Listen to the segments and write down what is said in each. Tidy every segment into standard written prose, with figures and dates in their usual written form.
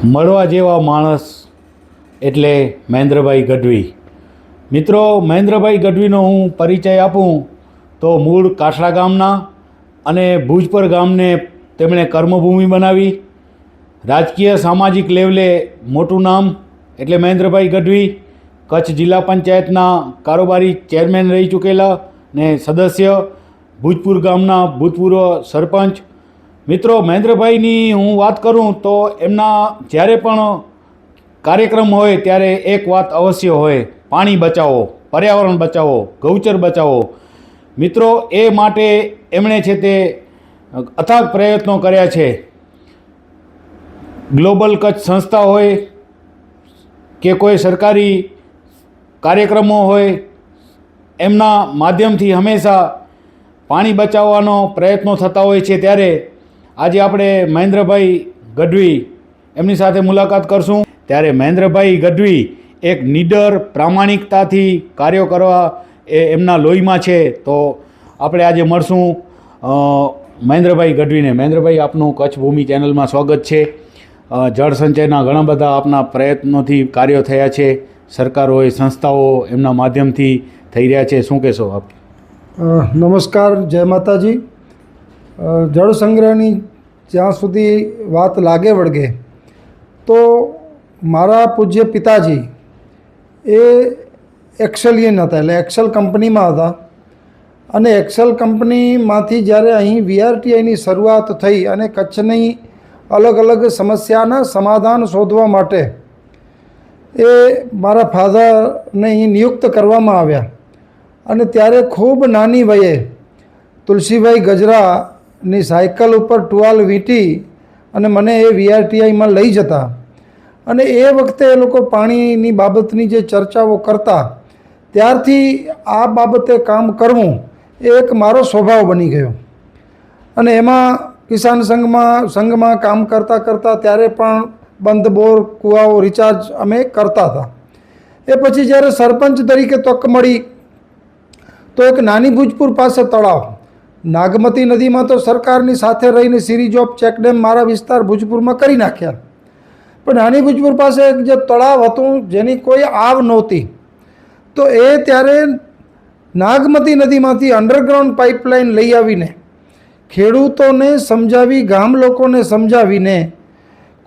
મળવા જેવા માણસ એટલે મહેન્દ્રભાઈ ગઢવી. મિત્રો, મહેન્દ્રભાઈ ગઢવીનો હું પરિચય આપું તો મૂળ કાસડા ગામના અને ભુજપર ગામને તેમણે કર્મભૂમિ બનાવી. રાજકીય સામાજિક લેવલે મોટું નામ એટલે મહેન્દ્રભાઈ ગઢવી. કચ્છ જિલ્લા પંચાયતના કારોબારી ચેરમેન રહી ચૂકેલા ને સદસ્ય, ભુજપુર ગામના ભૂતપૂર્વ સરપંચ. મિત્રો, મહેન્દ્રભાઈની હું વાત કરું તો એમના જ્યારે પણ કાર્યક્રમ હોય ત્યારે એક વાત અવશ્ય હોય: પાણી બચાવો, પર્યાવરણ બચાવો, ગૌચર બચાવો. મિત્રો, એ માટે એમણે છે તે અથાગ પ્રયત્નો કર્યા છે. ગ્લોબલ કચ્છ સંસ્થા હોય કે કોઈ સરકારી કાર્યક્રમો હોય, એમના માધ્યમથી હંમેશા પાણી બચાવવાનો પ્રયત્નો થતા હોય છે. ત્યારે આજે આપણે મહેન્દ્રભાઈ ગઢવી એમની સાથે મુલાકાત કરશું. ત્યારે મહેન્દ્રભાઈ ગઢવી એક નીડર, પ્રામાણિકતાથી કાર્યો કરવા એ એમના લોહીમાં છે. તો આપણે આજે મળશું મહેન્દ્રભાઈ ગઢવીને. મહેન્દ્રભાઈ, આપનું કચ્છ ભૂમિ ચેનલમાં સ્વાગત છે. જળ સંચયના ઘણા બધા આપના પ્રયત્નોથી કાર્યો થયા છે. સરકાર હોય, સંસ્થાઓ એમના માધ્યમથી થઈ રહ્યા છે. શું કહેશો આપ? નમસ્કાર, જય માતાજી. જળ સંગ્રહની જ્યાં સુધી વાત લાગે વળગે તો મારા પૂજ્ય પિતાજી એ એક્સેલિયન હતા, એટલે એક્સેલ કંપનીમાં હતા. અને એક્સેલ કંપનીમાંથી જ્યારે અહીં વીઆરટીઆઈની શરૂઆત થઈ અને કચ્છની અલગ અલગ સમસ્યાના સમાધાન શોધવા માટે એ મારા ફાધરને અહીં નિયુક્ત કરવામાં આવ્યા. અને ત્યારે ખૂબ નાની વયે તુલસીભાઈ ગજરાની સાયકલ ઉપર ટુવાલ વીંટી અને મને એ વીઆરટીઆઈમાં લઈ જતા. અને એ વખતે એ લોકો પાણીની બાબતની જે ચર્ચાઓ કરતા, ત્યારથી આ બાબતે કામ કરવું એ એક મારો સ્વભાવ બની ગયો. અને એમાં કિસાન સંઘમાં કામ કરતાં ત્યારે પણ બંધ બોર, કૂવાઓ રિચાર્જ અમે કરતા હતા. એ પછી જ્યારે સરપંચ તરીકે તક મળી તો એક નાની ભુજપુર પાસે તળાવ, નાગમતી નદીમાં તો સરકારની સાથે રહીને સિરીઝ ઓફ ચેકડેમ મારા વિસ્તાર ભુજપુરમાં કરી નાખ્યા. પણ નાની ભુજપુર પાસે એક જે તળાવ હતું જેની કોઈ આવ નહોતી, તો એ ત્યારે નાગમતી નદીમાંથી અંડરગ્રાઉન્ડ પાઇપલાઇન લઈ આવીને ખેડૂતોને સમજાવી, ગામ લોકોને સમજાવીને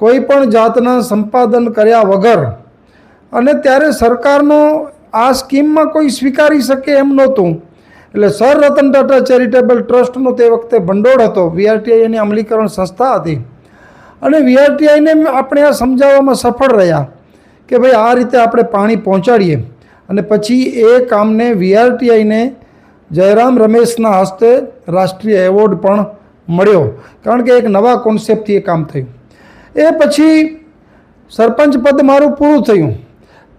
કોઈ પણ જાતના સંપાદન કર્યા વગર, અને ત્યારે સરકારનો આ સ્કીમમાં કોઈ સ્વીકારી શકે એમ નહોતું. એટલે સર રતન ટાટા ચેરિટેબલ ટ્રસ્ટનો તે વખતે ભંડોળ હતો, વીઆરટીઆઈની અમલીકરણ સંસ્થા હતી. અને વીઆરટીઆઈને આપણે આ સમજાવવામાં સફળ રહ્યા કે ભાઈ આ રીતે આપણે પાણી પહોંચાડીએ. અને પછી એ કામને વીઆરટીઆઈને જયરામ રમેશના હસ્તે રાષ્ટ્રીય એવોર્ડ પણ મળ્યો, કારણ કે એક નવા કોન્સેપ્ટથી એ કામ થયું. એ પછી સરપંચ પદ મારું પૂરું થયું,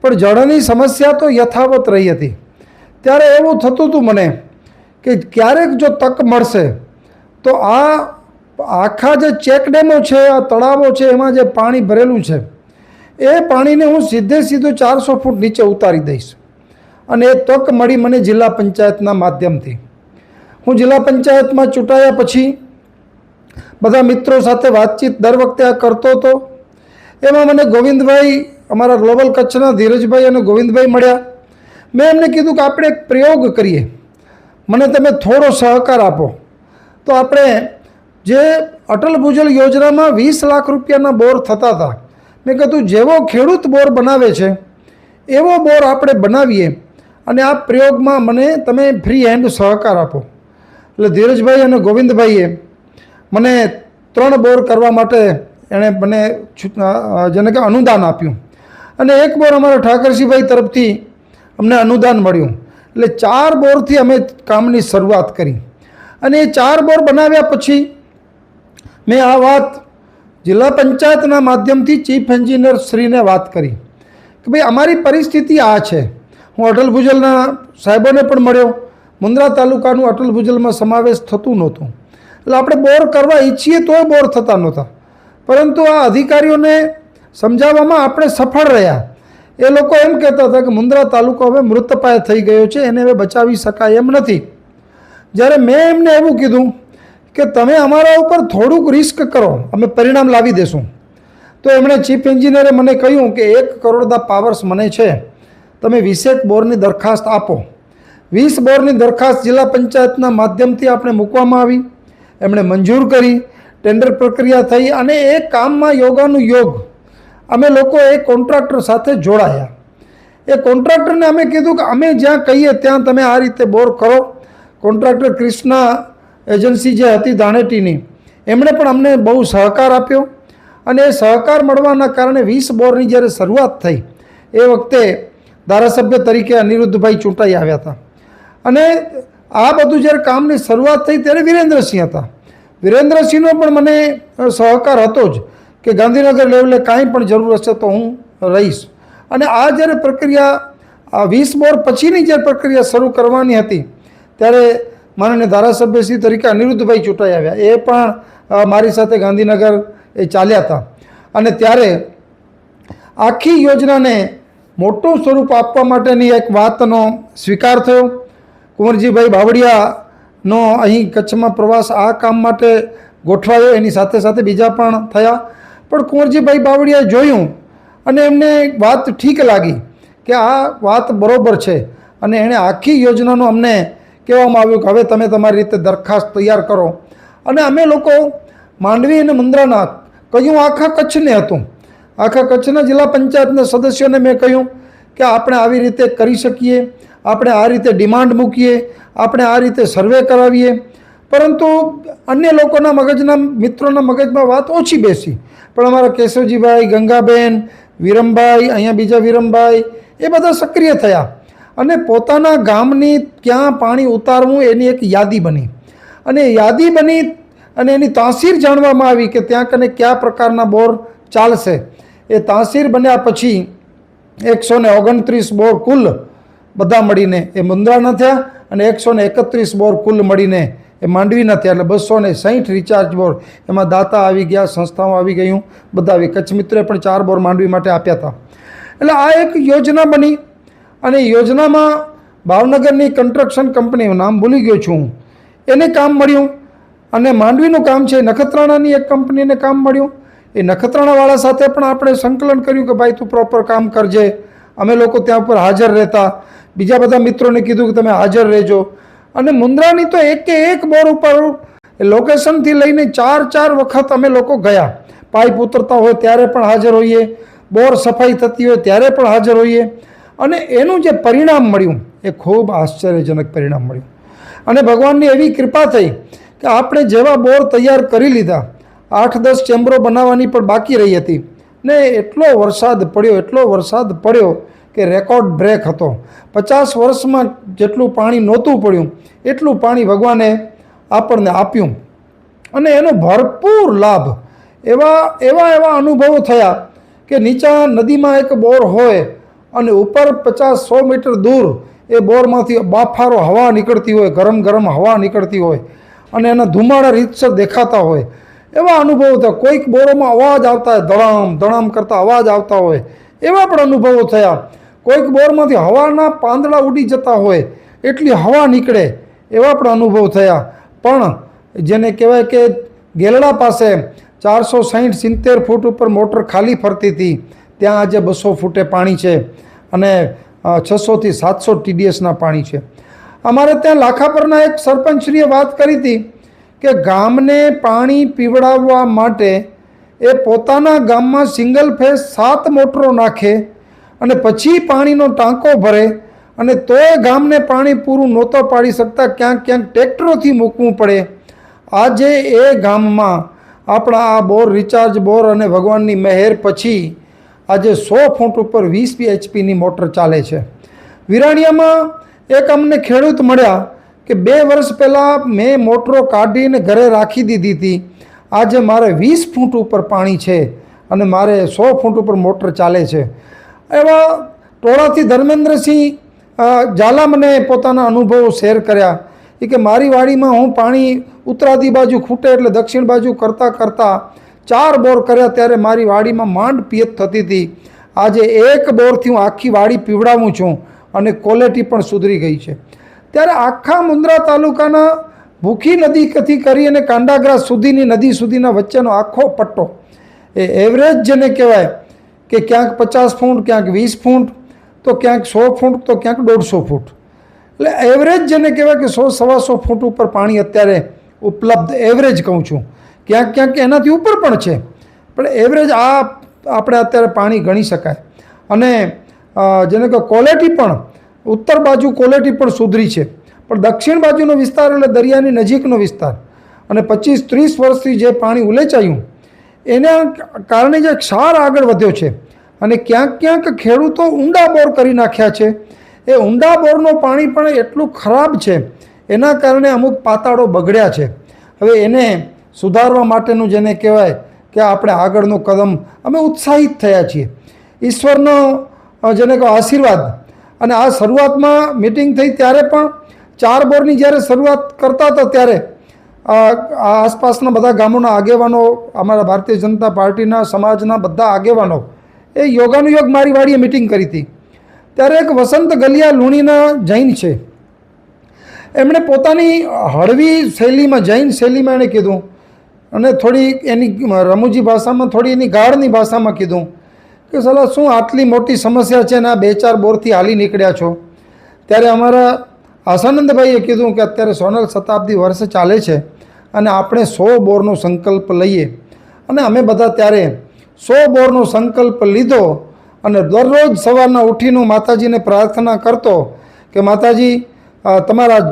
પણ જળની સમસ્યા તો યથાવત રહી હતી. ત્યારે એવું થતું હતું મને કે ક્યારેક જો તક મળશે તો આ આખા જે ચેકડેમો છે, આ તળાવો છે, એમાં જે પાણી ભરેલું છે એ પાણીને હું સીધું 400 ફૂટ નીચે ઉતારી દઈશ. અને એ તક મળી મને જિલ્લા પંચાયતના માધ્યમથી. હું જિલ્લા પંચાયતમાં ચૂંટાયા પછી બધા મિત્રો સાથે વાતચીત દર વખતે આ કરતો હતો. એમાં મને ગોવિંદભાઈ, અમારા ગ્લોબલ કચ્છના ધીરજભાઈ અને ગોવિંદભાઈ મળ્યા. મેં એમને કીધું કે આપણે એક પ્રયોગ કરીએ, મને તમે થોડો સહકાર આપો. તો આપણે જે અટલ ભૂજલ યોજનામાં 20 લાખ રૂપિયાના બોર થતા હતા, મેં કીધું જેવો ખેડૂત બોર બનાવે છે એવો બોર આપણે બનાવીએ અને આ પ્રયોગમાં મને તમે ફ્રી હેન્ડ સહકાર આપો. એટલે ધીરજભાઈ અને ગોવિંદભાઈએ મને 3 બોર કરવા માટે એણે મને જેને કે અનુદાન આપ્યું. અને એક બોર અમારા ઠાકરસિંહભાઈ તરફથી અમને અનુદાન મળ્યું. એટલે 4 બોરથી અમે કામની શરૂઆત કરી. અને એ 4 બોર બનાવ્યા પછી મેં આ વાત જિલ્લા પંચાયતના માધ્યમથી ચીફ એન્જિનિયર શ્રીને વાત કરી કે ભાઈ અમારી પરિસ્થિતિ આ છે. હું અટલ ભૂજલના સાહેબોને પણ મળ્યો. મુન્દ્રા તાલુકાનું અટલ ભૂજલમાં સમાવેશ થતું નહોતું, એટલે આપણે બોર કરવા ઈચ્છીએ તોય બોર થતા નહોતા. પરંતુ આ અધિકારીઓને સમજાવવામાં આપણે સફળ રહ્યા. એ લોકો એમ કહેતા હતા કે મુન્દ્રા તાલુકો હવે મૃતપાય થઈ ગયો છે, એને હવે બચાવી શકાય એમ નથી. જ્યારે મેં એમને એવું કીધું કે તમે અમારા ઉપર થોડુંક રિસ્ક કરો, અમે પરિણામ લાવી દેશું, તો એમણે ચીફ એન્જિનિયરે મને કહ્યું કે 1 કરોડના પાવર્સ મને છે, તમે 20 બોરની દરખાસ્ત આપો. 20 બોરની દરખાસ્ત જિલ્લા પંચાયતના માધ્યમથી આપણે મૂકવામાં આવી. એમણે મંજૂર કરી, ટેન્ડર પ્રક્રિયા થઈ અને એ કામમાં યોગાનું યોગ અમે લોકો એ કોન્ટ્રાક્ટર સાથે જોડાયા. એ કોન્ટ્રાક્ટરને અમે કીધું કે અમે જ્યાં કહીએ ત્યાં તમે આ રીતે બોર કરો. કોન્ટ્રાક્ટર ક્રિષ્ના એજન્સી જે હતી ધાણેટીની, એમણે પણ અમને બહુ સહકાર આપ્યો અને એ સહકાર મળવાના કારણે 20 બોરની જ્યારે શરૂઆત થઈ એ વખતે ધારાસભ્ય તરીકે અનિરુદ્ધભાઈ ચૂંટાઈ આવ્યા હતા. અને આ બધું જ્યારે કામની શરૂઆત થઈ ત્યારે વિરેન્દ્રસિંહ હતા. વિરેન્દ્રસિંહનો પણ મને સહકાર હતો જ કે ગાંધીનગર લેવલે કાંઈ પણ જરૂર હશે તો હું રહીશ. અને આ જ્યારે પ્રક્રિયા 20 બોર પછીની જે પ્રક્રિયા શરૂ કરવાની હતી ત્યારે માનનીય ધારાસભ્યશ્રી તરીકે અનિરુદ્ધભાઈ ચૂંટાઈ આવ્યા. એ પણ મારી સાથે ગાંધીનગર એ ચાલ્યા હતા અને ત્યારે આખી યોજનાને મોટું સ્વરૂપ આપવા માટેની એક વાતનો સ્વીકાર થયો. કુંવરજીભાઈ બાવળિયાનો અહીં કચ્છમાં પ્રવાસ આ કામ માટે ગોઠવાયો, એની સાથે સાથે બીજા પણ થયા. પણ કુંવરજીભાઈ બાવળિયાએ જોયું અને એમને વાત ઠીક લાગી કે આ વાત બરાબર છે અને એણે આખી યોજનાનું અમને કહેવામાં આવ્યું કે હવે તમે તમારી રીતે દરખાસ્ત તૈયાર કરો. અને અમે લોકો માંડવી અને મુન્દ્રાના કહ્યું આખા કચ્છને હતું, આખા કચ્છના જિલ્લા પંચાયતના સદસ્યોને મેં કહ્યું કે આપણે આવી રીતે કરી શકીએ, આપણે આ રીતે ડિમાન્ડ મૂકીએ, આપણે આ રીતે સર્વે કરાવીએ. પરંતુ અન્ય લોકોના મગજના મિત્રોના મગજમાં વાત ઓછી બેસી. પણ અમારા કેશવજીભાઈ, ગંગાબેન, વિરમભાઈ, અહીંયા બીજા વિરમભાઈ, એ બધા સક્રિય થયા અને પોતાના ગામની ક્યાં પાણી ઉતારવું એની એક યાદી બની. અને યાદી બની અને એની તાસીર જાણવામાં આવી કે ત્યાં કને કયા પ્રકારના બોર ચાલશે. એ તાસીર બન્યા પછી 129 બોર કુલ બધા મળીને એ મુન્દ્રાના થયા અને 131 બોર કુલ મળીને એ માંડવીના થયા. એટલે 260 રિચાર્જ બોર. એમાં દાતા આવી ગયા, સંસ્થાઓ આવી ગયું, બધા આવી. કચ્છ મિત્રોએ પણ 4 બોર માંડવી માટે આપ્યા હતા. એટલે આ એક યોજના બની અને યોજનામાં ભાવનગરની કન્સ્ટ્રક્શન કંપની, નામ ભૂલી ગયો છું હું, એને કામ મળ્યું. અને માંડવીનું કામ છે નખત્રાણાની એક કંપનીને કામ મળ્યું. એ નખત્રાણાવાળા સાથે પણ આપણે સંકલન કર્યું કે ભાઈ તું પ્રોપર કામ કરજે. અમે લોકો ત્યાં ઉપર હાજર રહેતા. બીજા બધા મિત્રોને કીધું કે તમે હાજર રહેજો. અને મુન્દ્રાની તો એક બોર ઉપર લોકેશનથી લઈને 4 વખત અમે લોકો ગયા. પાઇપ ઉતરતા હોય ત્યારે પણ હાજર હોઈએ, બોર સફાઈ થતી હોય ત્યારે પણ હાજર હોઈએ. અને એનું જે પરિણામ મળ્યું એ ખૂબ આશ્ચર્યજનક પરિણામ મળ્યું. અને ભગવાનની એવી કૃપા થઈ કે આપણે જેવા બોર તૈયાર કરી લીધા, 8-10 ચેમ્બરો બનાવવાની પણ બાકી રહી હતી ને એટલો વરસાદ પડ્યો કે રેકોર્ડ બ્રેક હતો. 50 વર્ષમાં જેટલું પાણી નહોતું પડ્યું એટલું પાણી ભગવાને આપણને આપ્યું અને એનો ભરપૂર લાભ. એવા અનુભવો થયા કે નીચા નદીમાં એક બોર હોય અને ઉપર 50-100 મીટર દૂર એ બોરમાંથી બાફારો હવા નીકળતી હોય, ગરમ હવા નીકળતી હોય અને એના ધુમાડા રીતસર દેખાતા હોય. એવા અનુભવો થયા. કોઈક બોરોમાં અવાજ આવતા હોય, ધડામ કરતા અવાજ આવતા હોય, એવા પણ અનુભવો થયા. કોઈક બોરમાંથી હવાના પાંદડા ઉડી જતા હોય, એટલી હવા નીકળે, એવા પણ અનુભવ થયા. પણ જેને કહેવાય કે ગેલડા પાસે 460-70 ફૂટ ઉપર મોટર ખાલી ફરતી હતી, ત્યાં આજે 200 ફૂટે પાણી છે અને 600 થી 700 TDSના પાણી છે. અમારે ત્યાં લાખાપરના એક સરપંચશ્રીએ વાત કરી હતી કે ગામને પાણી પીવડાવવા માટે એ પોતાના ગામમાં સિંગલ ફેઝ 7 મોટરો નાખે અને પછી પાણીનો ટાંકો ભરે અને તોય ગામને પાણી પૂરું નહોતો પાડી શકતા, ક્યાંક ટ્રેક્ટરોથી મૂકવું પડે. આજે એ ગામમાં આપણા આ બોર, રિચાર્જ બોર અને ભગવાનની મહેર પછી આજે 100 ફૂટ ઉપર 20 HPની મોટર ચાલે છે. વિરાણીયામાં એક અમને ખેડૂત મળ્યા કે 2 વર્ષ પહેલાં મેં મોટરો કાઢીને ઘરે રાખી દીધી હતી. આજે મારે 20 ફૂટ ઉપર પાણી છે અને મારે 100 ફૂટ ઉપર મોટર ચાલે છે. એવા ટોળાથી ધર્મેન્દ્રસિંહ ઝાલા મને પોતાના અનુભવો શેર કર્યા. એ કે મારી વાડીમાં હું પાણી ઉત્તરાદી બાજુ ખૂટે એટલે દક્ષિણ બાજુ કરતાં 4 બોર કર્યા ત્યારે મારી વાડીમાં માંડ પિયત થતી હતી. આજે 1 બોરથી હું આખી વાડી પીવડાવું છું અને ક્વોલિટી પણ સુધરી ગઈ છે. ત્યારે આખા મુન્દ્રા તાલુકાના ભૂખી નદીથી કરી અને કાંડાગ્રા સુધીની નદી સુધીના વચ્ચેનો આખો પટ્ટો એ એવરેજ જેને કહેવાય કે ક્યાંક 50 ફૂટ, ક્યાંક 20 ફૂટ, તો ક્યાંક 100 ફૂટ, તો ક્યાંક 150 ફૂટ. એટલે એવરેજ જેને કહેવાય કે 100-125 ફૂટ ઉપર પાણી અત્યારે ઉપલબ્ધ, એવરેજ કહું છું. ક્યાંક ક્યાંક એનાથી ઉપર પણ છે, પણ એવરેજ આ આપણે અત્યારે પાણી ગણી શકાય. અને જેને કે ક્વોલિટી પણ ઉત્તર બાજુ ક્વોલિટી પણ સુધરી છે, પણ દક્ષિણ બાજુનો વિસ્તાર એટલે દરિયાની નજીકનો વિસ્તાર અને 25-30 વર્ષથી જે પાણી ઉલેચાયું એના કારણે જે ક્ષાર આગળ વધ્યો છે અને ક્યાંક ક્યાંક ખેડૂતો ઊંડા બોર કરી નાખ્યા છે. એ ઊંડા બોરનું પાણી પણ એટલું ખરાબ છે, એના કારણે અમુક પાતાળો બગડ્યા છે. હવે એને સુધારવા માટેનું જેને કહેવાય કે આપણે આગળનું કદમ અમે ઉત્સાહિત થયા છીએ. ઈશ્વરનો જેને કહો આશીર્વાદ. અને આ શરૂઆતમાં મિટિંગ થઈ ત્યારે પણ 4 બોરની જ્યારે શરૂઆત કરતા હતા ત્યારે આસપાસના બધા ગામોના આગેવાનો, અમારા ભારતીય જનતા પાર્ટીના સમાજના બધા આગેવાનો એ યોગાનુયોગ મારી વાડીએ મિટિંગ કરી હતી. ત્યારે એક વસંત ગલિયા લુણીના જૈન છે, એમણે પોતાની હળવી શૈલીમાં, જૈન શૈલીમાં એણે કીધું અને થોડી એની રમૂજી ભાષામાં, થોડી એની ગાઢની ભાષામાં કીધું કે સાલા શું આટલી મોટી સમસ્યા છે ને આ 2-4 બોરથી હાલી નીકળ્યા છો. ત્યારે અમારા આશાનંદભાઈએ કીધું કે અત્યારે સોનલ શતાબ્દી વર્ષ ચાલે છે અને આપણે 100 બોરનો સંકલ્પ લઈએ. અને અમે બધા ત્યારે 100 બોરનો સંકલ્પ લીધો અને દરરોજ સવારના ઉઠીને માતાજીને પ્રાર્થના કરતો કે માતાજી તમારા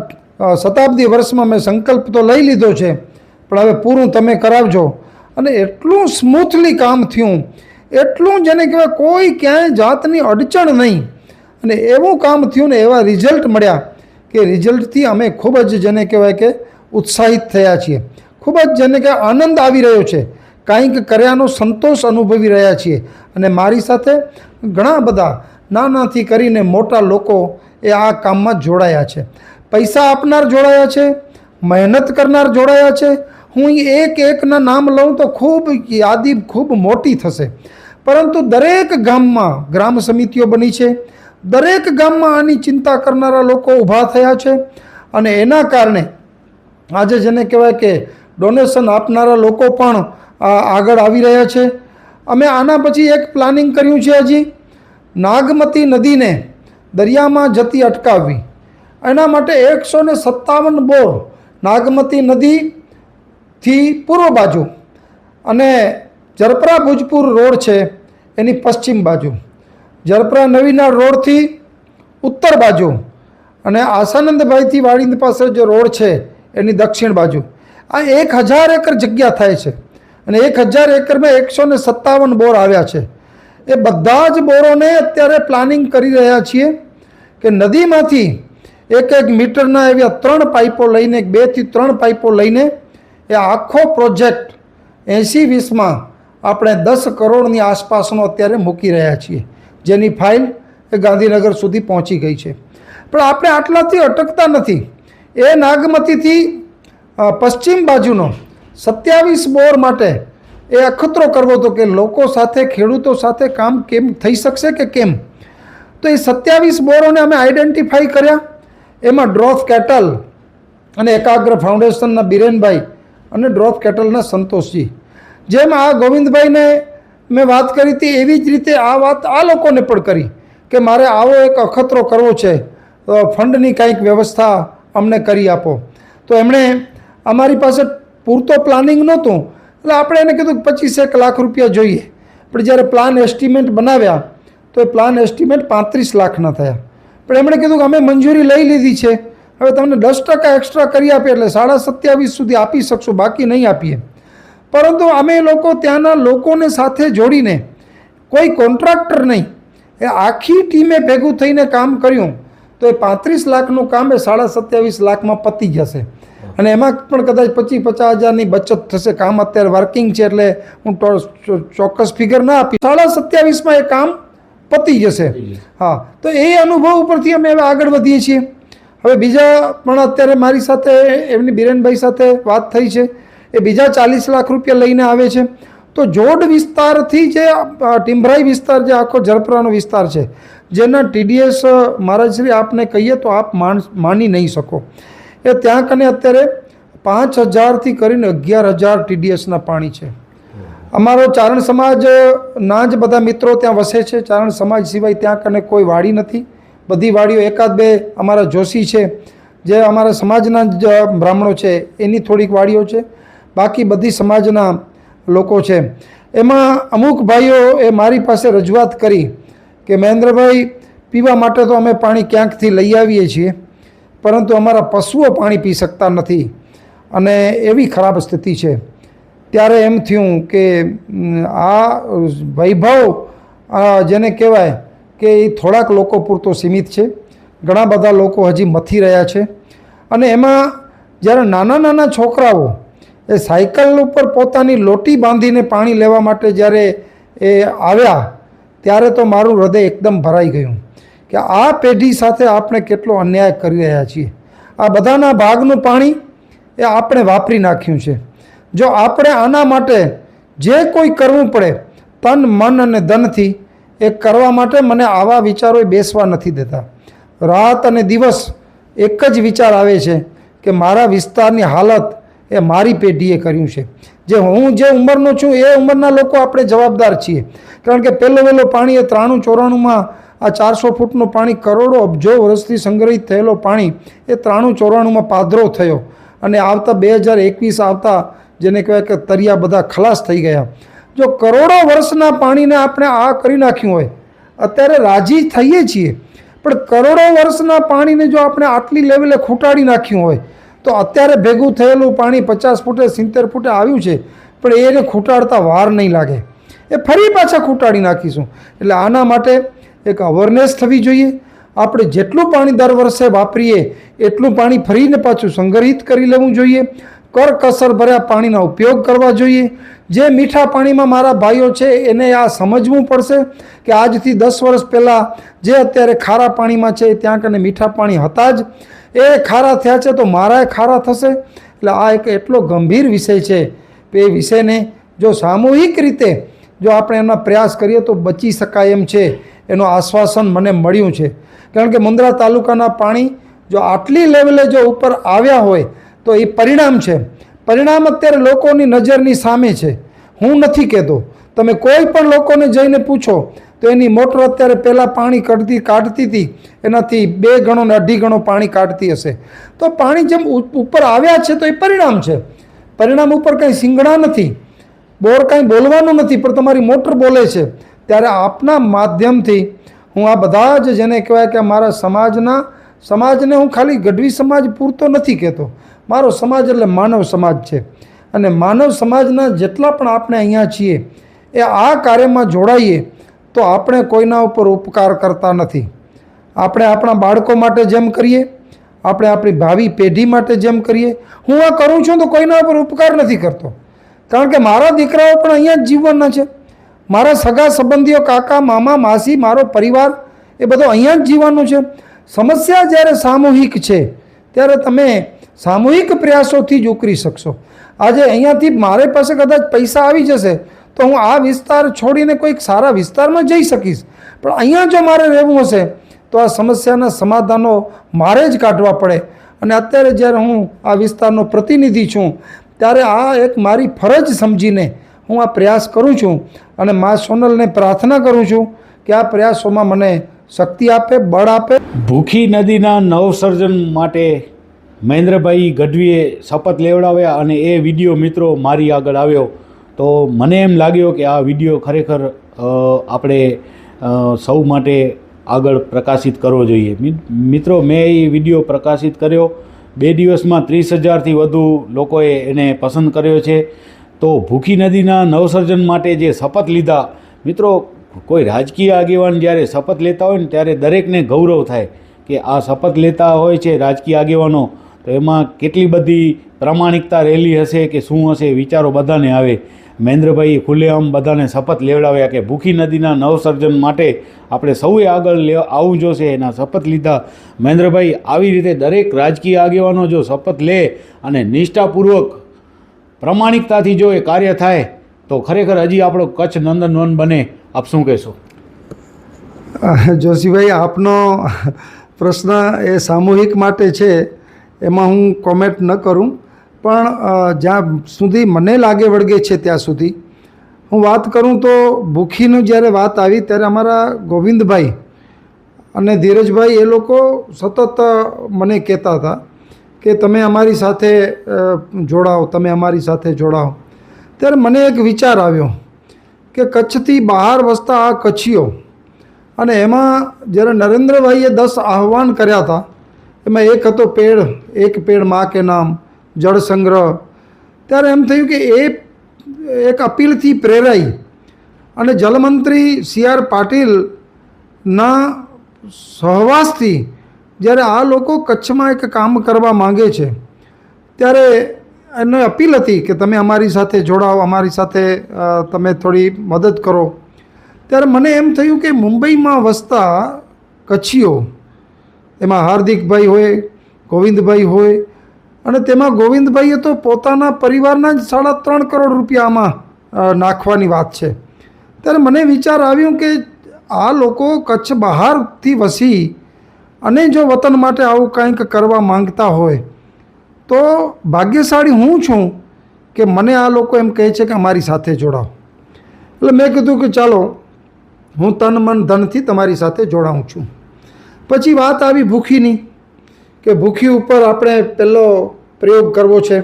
શતાબ્દી વર્ષમાં મેં સંકલ્પ તો લઈ લીધો છે, પણ હવે પૂરું તમે કરાવજો. અને એટલું સ્મૂથલી કામ થયું, એટલું જેને કહેવાય કોઈ ક્યાંય જાતની અડચણ નહીં, અને એવું કામ થયું ને એવા રિઝલ્ટ મળ્યા કે રિઝલ્ટથી અમે ખૂબ જ જેને કહેવાય કે ઉત્સાહિત થયા છીએ. ખૂબ જ જેને કે આનંદ આવી રહ્યો છે, કાંઈક કર્યાનો સંતોષ અનુભવી રહ્યા છીએ. અને મારી સાથે ઘણા બધા નાનાથી કરીને મોટા લોકો એ આ કામમાં જોડાયા છે. પૈસા આપનાર જોડાયા છે, મહેનત કરનાર જોડાયા છે. હું એક એકના નામ લઉં તો ખૂબ યાદી ખૂબ મોટી થશે, પરંતુ દરેક ગામમાં ગ્રામ સમિતિઓ બની છે, દરેક ગામમાં આની ચિંતા કરનારા લોકો ઊભા થયા છે. અને એના કારણે આજે જેને કહેવાય કે ડોનેશન આપનારા લોકો પણ આગળ આવી રહ્યા છે. અમે આના પછી એક પ્લાનિંગ કર્યું છે, હજી નાગમતી નદીને દરિયામાં જતી અટકાવવી. એના માટે 157 બોર નાગમતી નદીથી પૂર્વ બાજુ અને જરપરા ભુજપુર રોડ છે એની પશ્ચિમ બાજુ, જરપરા નવીનાળ રોડથી ઉત્તર બાજુ અને આશાનંદભાઈથી વાડી પાસે જે રોડ છે એની દક્ષિણ બાજુ, આ 1000 એકર જગ્યા થાય છે. અને 1000 એકરમાં 157 બોર આવ્યા છે. એ બધા જ બોરોને અત્યારે પ્લાનિંગ કરી રહ્યા છીએ કે નદીમાંથી 1-1 મીટરના એવા 3 પાઇપો લઈને, 2 થી 3 પાઇપો લઈને એ આખો પ્રોજેક્ટ 80-20માં આપણે 10 કરોડની આસપાસનો અત્યારે મૂકી રહ્યા છીએ, જેની ફાઇલ એ ગાંધીનગર સુધી પહોંચી ગઈ છે. પણ આપણે આટલાથી અટકતા નથી. એ નાગમતીથી પશ્ચિમ બાજુનો 27 બોર માટે એ અખતરો કરવો હતો કે લોકો સાથે, ખેડૂતો સાથે કામ કેમ થઈ શકશે કે કેમ. તો એ 27 બોરોને અમે આઈડેન્ટિફાઈ કર્યા. એમાં ડ્રોફ કેટલ અને એકાગ્ર ફાઉન્ડેશનના બિરેનભાઈ અને ડ્રોફ કેટલના સંતોષજી, જેમ આ ગોવિંદભાઈને મેં વાત કરી હતી એવી જ રીતે આ વાત આ લોકોને પણ કરી કે મારે આવો એક અખતરો કરવો છે, ફંડની કંઈક વ્યવસ્થા અમને કરી આપો. તો એમણે અમારી પાસે પૂરતો પ્લાનિંગ નહોતું, એટલે આપણે એને કીધું કે 25 લાખ રૂપિયા જોઈએ. પણ જ્યારે પ્લાન એસ્ટિમેટ બનાવ્યા તો એ પ્લાન એસ્ટિમેટ 35 લાખના થયા. પણ એમણે કીધું કે અમે મંજૂરી લઈ લીધી છે, હવે તમને 10% એક્સ્ટ્રા કરી આપીએ એટલે 27.5 સુધી આપી શકશું, બાકી નહીં આપીએ. પરંતુ અમે લોકો ત્યાંના લોકોને સાથે જોડીને, કોઈ કોન્ટ્રાક્ટર નહીં, એ આખી ટીમે ભેગું થઈને કામ કર્યું તો એ 35 લાખનું કામ એ 27.5 લાખમાં પતી જશે. અને એમાં પણ કદાચ 25-50 હજારની બચત થશે. કામ અત્યારે વર્કિંગ છે એટલે હું ચોક્કસ ફિગર ના આપી, 27.5માં એ કામ પતી જશે. હા, તો એ અનુભવ ઉપરથી અમે હવે આગળ વધીએ છીએ. હવે બીજા પણ અત્યારે મારી સાથે એમની બિરેનભાઈ સાથે વાત થઈ છે, એ બીજા 40 લાખ રૂપિયા લઈને આવે છે. તો જોડ વિસ્તારથી જે ટીમ્ભરાઈ વિસ્તાર, જે આખો જરપરાનો વિસ્તાર છે, જેના TDS મહારાજશ્રી આપને કહીએ તો આપ માની નહીં શકો. એ ત્યાં કને અત્યારે 5000થી કરીને 11000 TDSના પાણી છે. અમારો ચારણ સમાજના જ બધા મિત્રો ત્યાં વસે છે. ચારણ સમાજ સિવાય ત્યાં કને કોઈ વાડી નથી. બધી વાડીઓ એકાદ બે અમારા જોશી છે જે અમારા સમાજના જ બ્રાહ્મણો છે એની થોડીક વાડીઓ છે. બાકી બધી સમાજના લોકો છે. એમાં અમુક ભાઈઓ એ મારી પાસે રજૂઆત કરી કે મહેન્દ્રભાઈ, પીવા માટે તો અમે પાણી ક્યાંકથી લઈ આવીએ છીએ, પરંતુ અમારા પશુઓ પાણી પી શકતા નથી અને એવી ખરાબ સ્થિતિ છે. ત્યારે એમ થયું કે આ વૈભવ જેને કહેવાય કે એ થોડાક લોકો પૂરતો સીમિત છે. ઘણા બધા લોકો હજી મથી રહ્યા છે. અને એમાં જ્યારે નાના નાના છોકરાઓ એ સાયકલ ઉપર પોતાની લોટી બાંધીને પાણી લેવા માટે જ્યારે એ આવ્યા ત્યારે તો મારું હૃદય એકદમ ભરાઈ ગયું કે આ પેઢી સાથે આપણે કેટલો અન્યાય કરી રહ્યા છીએ. આ બધાના ભાગનું પાણી એ આપણે વાપરી નાખ્યું છે. જો આપણે આના માટે જે કોઈ કરવું પડે તન મન અને ધનથી એ કરવા માટે મને આવા વિચારોએ બેસવા નથી દેતા. રાત અને દિવસ એક જ વિચાર આવે છે કે મારા વિસ્તારની હાલત એ મારી પેઢીએ કર્યું છે. હું જે ઉંમરનો છું એ ઉંમરના લોકો આપણે જવાબદાર છીએ. કારણ કે પહેલો પાણી એ 93-94માં આ 400 ફૂટનું પાણી કરોડો અબજો વર્ષથી સંગ્રહિત થયેલો પાણી એ 93-94માં પાધરો થયો અને આવતા 2021 આવતા જેને કહેવાય કે તરિયા બધા ખલાસ થઈ ગયા. જો કરોડો વર્ષના પાણીને આપણે આ કરી નાખ્યું હોય, અત્યારે રાજી થઈએ છીએ, પણ કરોડો વર્ષના પાણીને જો આપણે આટલી લેવલે ખૂંટાડી નાખ્યું હોય તો અત્યારે ભેગું થયેલું પાણી 50 ફૂટે 70 ફૂટે આવ્યું છે, પણ એને ખૂંટાડતા વાર નહીં લાગે. એ ફરી પાછા ખૂંટાડી નાખીશું. એટલે આના માટે એક અવેરનેસ થવી જોઈએ. આપણે જેટલું પાણી દર વર્ષે વાપરીએ એટલું પાણી ફરીને પાછું સંગ્રહિત કરી લેવું જોઈએ. કરકસર ભર્યા પાણીનો ઉપયોગ કરવા જોઈએ. જે મીઠા પાણીમાં મારા ભાઈઓ છે એને આ સમજવું પડશે કે આજથી 10 વર્ષ પહેલાં જે અત્યારે ખારા પાણીમાં છે ત્યાં કને મીઠા પાણી હતા જ, એ ખારા થયા છે તો મારાય ખારા થશે. એટલે આ એક એટલો ગંભીર વિષય છે કે એ વિષયને જો સામૂહિક રીતે જો આપણે એમના પ્રયાસ કરીએ તો બચી શકાય એમ છે. એનું આશ્વાસન મને મળ્યું છે. કારણ કે મુન્દ્રા તાલુકાના પાણી જો આટલી લેવલે જો ઉપર આવ્યા હોય તો એ પરિણામ છે. પરિણામ અત્યારે લોકોની નજરની સામે છે. હું નથી કહેતો, તમે કોઈ પણ લોકોને જઈને પૂછો તો એની મોટર અત્યારે પહેલાં પાણી કાઢતી હતી એનાથી 2 ગણો ને 2.5 ગણો પાણી કાઢતી હશે. તો પાણી જેમ ઉપર આવ્યા છે તો એ પરિણામ છે. પરિણામ ઉપર કંઈ સિંગડા નથી, બોર કાંઈ બોલવાનું નથી, પણ તમારી મોટર બોલે છે. ત્યારે આપના માધ્યમથી હું આ બધા જ જેને કહેવાય કે મારા સમાજને હું ખાલી ગઢવી સમાજ પૂરતો નથી કહેતો. મારો સમાજ એટલે માનવ સમાજ છે. અને માનવ સમાજના જેટલા પણ આપણે અહીંયા છીએ એ આ કાર્યમાં જોડાઈએ તો આપણે કોઈના ઉપર ઉપકાર કરતા નથી. આપણે આપણા બાળકો માટે જેમ કરીએ, આપણે આપણી ભાવિ પેઢી માટે જેમ કરીએ. હું આ કરું છું તો કોઈના ઉપર ઉપકાર નથી કરતો, કારણ કે મારા દીકરાઓ પણ અહીંયા જ જીવવાના છે. મારા સગા સંબંધીઓ, કાકા, મામા, માસી, મારો પરિવાર એ બધો અહીંયા જ જીવવાનું છે. સમસ્યા જ્યારે સામૂહિક છે ત્યારે તમે સામૂહિક પ્રયાસોથી જ ઉકરી શકશો. આજે અહીંયાથી મારી પાસે કદાચ પૈસા આવી જશે તો હું આ વિસ્તાર છોડીને કોઈક સારા વિસ્તારમાં જઈ શકીશ, પણ અહીંયા જો મારે રહેવું હશે તો આ સમસ્યાના સમાધાનો મારે જ કાઢવા પડે. અને અત્યારે જ્યારે હું આ વિસ્તારનો પ્રતિનિધિ છું ત્યારે આ એક મારી ફરજ સમજીને હું આ પ્રયાસ કરું છું અને મા સોનલને પ્રાર્થના કરું છું કે આ પ્રયાસોમાં મને શક્તિ આપે, બળ આપે. ભૂખી નદીના નવસર્જન માટે મહેન્દ્રભાઈ ગઢવીએ શપથ લેવડાવ્યા અને એ વિડીયો મિત્રો મારી આગળ આવ્યો તો મને એમ લાગ્યો કે આ વિડીયો ખરેખર આપણે સૌ માટે આગળ પ્રકાશિત કરવો જોઈએ. મિત્રો, મેં એ વિડીયો પ્રકાશિત કર્યો. 2 દિવસમાં 30,000થી વધુ લોકોએ એને પસંદ કર્યો છે. તો ભૂખી નદીના નવસર્જન માટે જે શપથ લીધા, મિત્રો, કોઈ રાજકીય આગેવાન જ્યારે શપથ લેતા હોય ને ત્યારે દરેકને ગૌરવ થાય કે આ શપથ લેતા હોય છે રાજકીય આગેવાનો, તો એમાં કેટલી બધી પ્રામાણિકતા રહેલી હશે કે શું હશે, વિચારો બધાને આવે. મહેન્દ્રભાઈએ ખુલ્લેઆમ બધાને શપથ લેવડાવ્યા કે ભૂખી નદીના નવસર્જન માટે આપણે સૌએ આગળ આવવું જોશે. એના શપથ લીધા મહેન્દ્રભાઈ. આવી રીતે દરેક રાજકીય આગેવાનો જો શપથ લે અને નિષ્ઠાપૂર્વક પ્રામાણિકતાથી જો એ કાર્ય થાય તો ખરેખર હજી આપણો કચ્છ નંદનવન બને. આપ શું કહેશો? જોશીભાઈ, આપનો પ્રશ્ન એ સામૂહિક માટે છે, એમાં હું કોમેન્ટ ન કરું, પણ જ્યાં સુધી મને લાગે વળગે છે ત્યાં સુધી હું વાત કરું તો ભૂખીનું જ્યારે વાત આવી ત્યારે અમારા ગોવિંદભાઈ અને ધીરજભાઈ એ લોકો સતત મને કહેતા હતા કે તમે અમારી સાથે જોડાઓ, તમે અમારી સાથે જોડાઓ. ત્યારે મને એક વિચાર આવ્યો કે કચ્છથી બહાર વસતા આ કચ્છીઓ, અને એમાં જ્યારે નરેન્દ્રભાઈએ 10 આહ્વાન કર્યા હતા, એમાં એક હતો એક પેડ માં કે નામ, જળ સંગ્રહ. ત્યારે એમ થયું કે એ એક અપીલથી પ્રેરાઈ અને જલમંત્રી CR પાટીલના સહવાસથી જ્યારે આ લોકો કચ્છમાં એક કામ કરવા માંગે છે, ત્યારે એને અપીલ હતી કે તમે અમારી સાથે જોડાઓ, અમારી સાથે તમે થોડી મદદ કરો. ત્યારે મને એમ થયું કે મુંબઈમાં વસતા કચ્છીઓ, એમાં હાર્દિકભાઈ હોય, ગોવિંદભાઈ હોય, અને તેમાં ગોવિંદભાઈએ તો પોતાના પરિવારના જ 3.5 કરોડ રૂપિયા આમાં નાખવાની વાત છે. ત્યારે મને વિચાર આવ્યો કે આ લોકો કચ્છ બહારથી વસી અને જો વતન માટે આવું કંઈક કરવા માંગતા હોય તો ભાગ્યશાળી હું છું કે મને આ લોકો એમ કહે છે કે અમારી સાથે જોડાઓ. એટલે મેં કીધું કે ચાલો હું તન મન ધનથી તમારી સાથે જોડાઉં છું. પછી વાત આવી ભૂખીની, કે ભૂખી ઉપર આપણે પહેલો પ્રયોગ કરવો છે.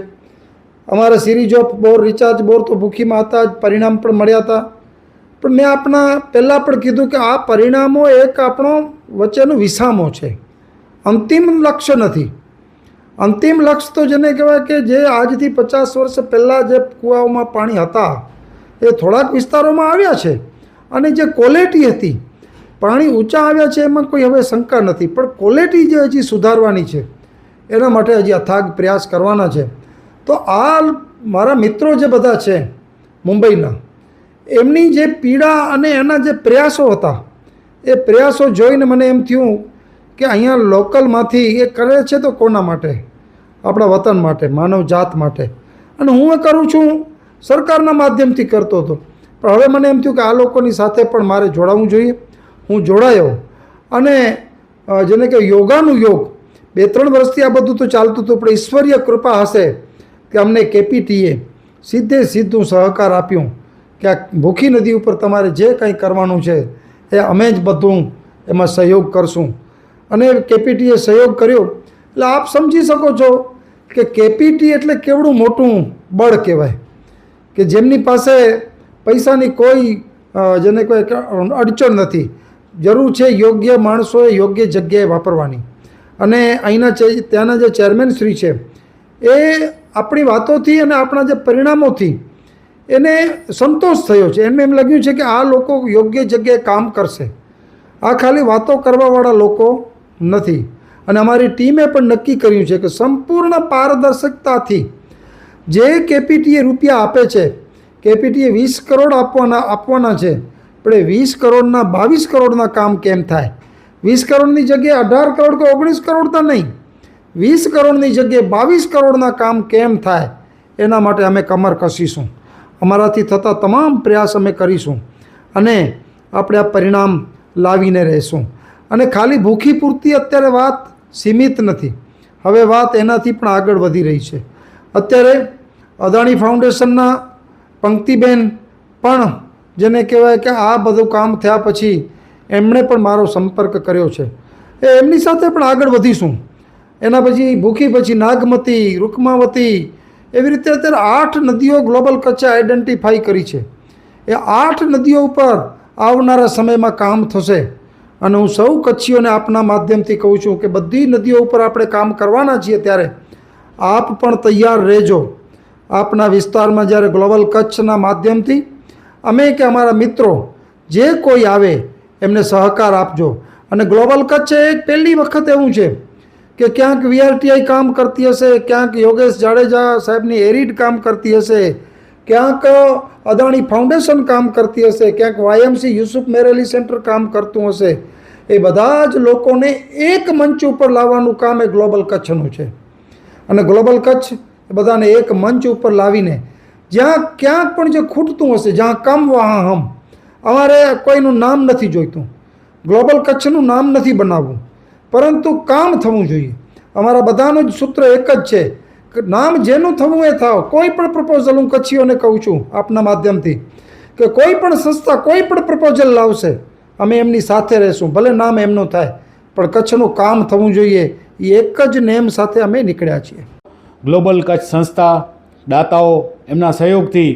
અમારા સિરીઝ ઓફ બોર રિચાર્જ બોર તો ભૂખીમાં હતા જ, પરિણામ પણ મળ્યા હતા. પણ મેં આપણા પહેલાં પણ કીધું કે આ પરિણામો એક આપણો વચ્ચેનો વિસામો છે, અંતિમ લક્ષ્ય નથી. અંતિમ લક્ષ્ય તો જેને કહેવાય કે જે આજથી 50 વર્ષ પહેલાં જે કૂવાઓમાં પાણી હતા એ થોડાક વિસ્તારોમાં આવ્યા છે, અને જે ક્વોલિટી હતી, પાણી ઊંચા આવ્યા છે એમાં કોઈ હવે શંકા નથી, પણ ક્વોલિટી જે હજી સુધારવાની છે એના માટે હજી અથાગ પ્રયાસ કરવાના છે. તો આ મારા મિત્રો જે બધા છે મુંબઈના, એમની જે પીડા અને એના જે પ્રયાસો હતા, એ પ્રયાસો જોઈને મને એમ થયું કે અહીંયા લોકલમાંથી એ કરે છે તો કોના માટે? આપણા વતન માટે, માનવ જાત માટે. અને હું એ કરું છું સરકારના માધ્યમથી કરતો હતો, પણ હવે મને એમ થયું કે આ લોકોની સાથે પણ મારે જોડાવવું જોઈએ. હું જોડાયો, અને જેને કે યોગાનું યોગ 2-3 વર્ષથી આ બધું તો ચાલતું હતું, પણ ઈશ્વરીય કૃપા હશે કે અમને KPTએ સીધું સહકાર આપ્યું કે આ ભૂખી નદી ઉપર તમારે જે કંઈ કરવાનું છે એ અમે જ બધું એમાં સહયોગ કરશું. અને KPTએ સહયોગ કર્યો. એટલે આપ સમજી શકો છો કે KPT એટલે કેવડું મોટું બળ કહેવાય, કે જેમની પાસે પૈસાની કોઈ જેને કોઈ અડચણ નથી. જરૂર છે યોગ્ય માણસોએ યોગ્ય જગ્યાએ વાપરવાની. અને અહીંના ત્યાંના જે ચેરમેન શ્રી છે એ આપણી વાતોથી અને આપણા જે પરિણામોથી એને સંતોષ થયો છે. એમને એમ લાગ્યું છે કે આ લોકો યોગ્ય જગ્યાએ કામ કરશે, આ ખાલી વાતો કરવાવાળા લોકો નથી. અને અમારી ટીમે પણ નક્કી કર્યું છે કે સંપૂર્ણ પારદર્શકતાથી જે KPTએ રૂપિયા આપે છે, KPTએ 20 કરોડ આપવાના છે, પણ એ 20 કરોડના 22 કરોડના કામ કેમ થાય? 20 કરોડની જગ્યાએ 18 કરોડ કે 19 કરોડના નહીં, 20 કરોડની જગ્યાએ 22 કરોડના કામ કેમ થાય? એના માટે અમે કમર કસીશું, અમારાથી થતા તમામ પ્રયાસ અમે કરીશું, અને આપણે આ પરિણામ લાવીને રહીશું. અને ખાલી ભૂખી પૂરતી અત્યારે વાત સીમિત નથી, હવે વાત એનાથી પણ આગળ વધી રહી છે. અત્યારે અદાણી ફાઉન્ડેશનના પંક્તિબેન પણ જેને કહેવાય કે આ બધું કામ થયા પછી એમણે પણ મારો સંપર્ક કર્યો છે, એમની સાથે પણ આગળ વધીશું. એના પછી ભૂખી પછી નાગમતી, રૂકમાવતી, એવી રીતે અત્યારે 8 નદીઓ ગ્લોબલ કચ્છે આઈડેન્ટિફાઈ કરી છે. એ 8 નદીઓ ઉપર આવનારા સમયમાં કામ થશે. અને હું સૌ કચ્છીઓને આપના માધ્યમથી કહું છું કે બધી નદીઓ ઉપર આપણે કામ કરવાના છીએ, ત્યારે આપ પણ તૈયાર રહેજો. આપના વિસ્તારમાં જ્યારે ગ્લોબલ કચ્છના માધ્યમથી અમે કે અમારા મિત્રો જે કોઈ આવે એમને સહકાર આપજો. અને ગ્લોબલ કચ્છ એક પહેલી વખત એવું છે કે ક્યાંક VRTI કામ કરતી હશે, ક્યાંક યોગેશ જાડેજા સાહેબની એરિડ કામ કરતી હશે, ક્યાંક અદાણી ફાઉન્ડેશન કામ કરતી હશે, ક્યાંક YMC યુસુફ મેરેલી સેન્ટર કામ કરતું હશે. એ બધા જ લોકોને એક મંચ ઉપર લાવવાનું કામ એ ગ્લોબલ કચ્છનું છે. અને ગ્લોબલ કચ્છ એ બધાને એક મંચ ઉપર લાવીને જ્યાં ક્યાંક પણ જે ખૂટતું હશે, જ્યાં કમ વહાં હમ, અમારે કોઈનું નામ નથી જોઈતું, ગ્લોબલ કચ્છનું નામ નથી બનાવવું, પરંતુ કામ થવું જોઈએ. અમારા બધાનું જ સૂત્ર એક જ છે કે નામ જેનું થવું એ થાવ. કોઈ પણ પ્રપોઝલ હું કચ્છીઓને કહું છું આપના માધ્યમથી કે કોઈ પણ સંસ્થા કોઈ પણ પ્રપોઝલ લાવશે અમે એમની સાથે રહેશું, ભલે નામ એમનું થાય પણ કચ્છનું કામ થવું જોઈએ, એ એક જ નેમ સાથે અમે નીકળ્યા છીએ. ગ્લોબલ કચ્છ સંસ્થા, દાતાઓ એમના સહયોગથી,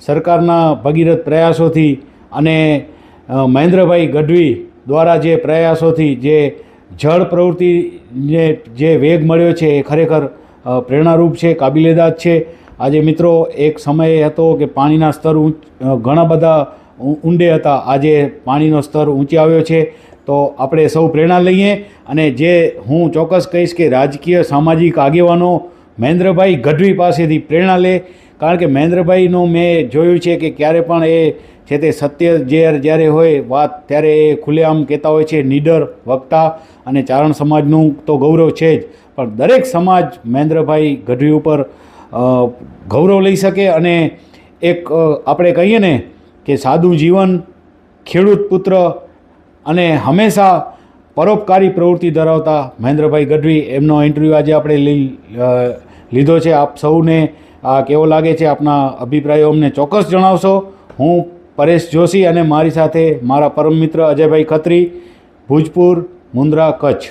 સરકારના ભગીરથ પ્રયાસોથી અને મહેન્દ્રભાઈ ગઢવી દ્વારા જે પ્રયાસોથી જે જળ પ્રવૃત્તિને જે વેગ મળ્યો છે એ ખરેખર પ્રેરણારૂપ છે, કાબિલેદાદ છે. આજે મિત્રો એક સમય હતો કે પાણીના સ્તર ઘણા બધા ઊંડે હતા, આજે પાણીનો સ્તર ઊંચે આવ્યો છે. તો આપણે સૌ પ્રેરણા લઈએ અને જે હું ચોક્કસ કહીશ કે રાજકીય સામાજિક આગેવાનો મહેન્દ્રભાઈ ગઢવી પાસેથી પ્રેરણા લે, કારણ કે મહેન્દ્રભાઈનું મેં જોયું છે કે ક્યારે પણ એ છે તે સત્ય જ્યારે હોય વાત ત્યારે એ ખુલ્લેઆમ કહેતા હોય છે. નીડર વક્તા અને ચારણ સમાજનું તો ગૌરવ છે જ, પણ દરેક સમાજ મહેન્દ્રભાઈ ગઢવી ઉપર ગૌરવ લઈ શકે. અને એક આપણે કહીએ ને કે સાદું જીવન, ખેડૂત પુત્ર અને હંમેશા પરોપકારી પ્રવૃત્તિ ધરાવતા મહેન્દ્રભાઈ ગઢવી, એમનો ઇન્ટરવ્યૂ આજે આપણે લીધો છે. આપ સૌને આ કેવો લાગે છે, આપના અભિપ્રાયો અમને ચોક્કસ જણાવશો. હું પરેશ જોશી અને મારી સાથે મારા પરમ મિત્ર અજયભાઈ ખત્રી, ભુજપુર, મુન્દ્રા, કચ્છ.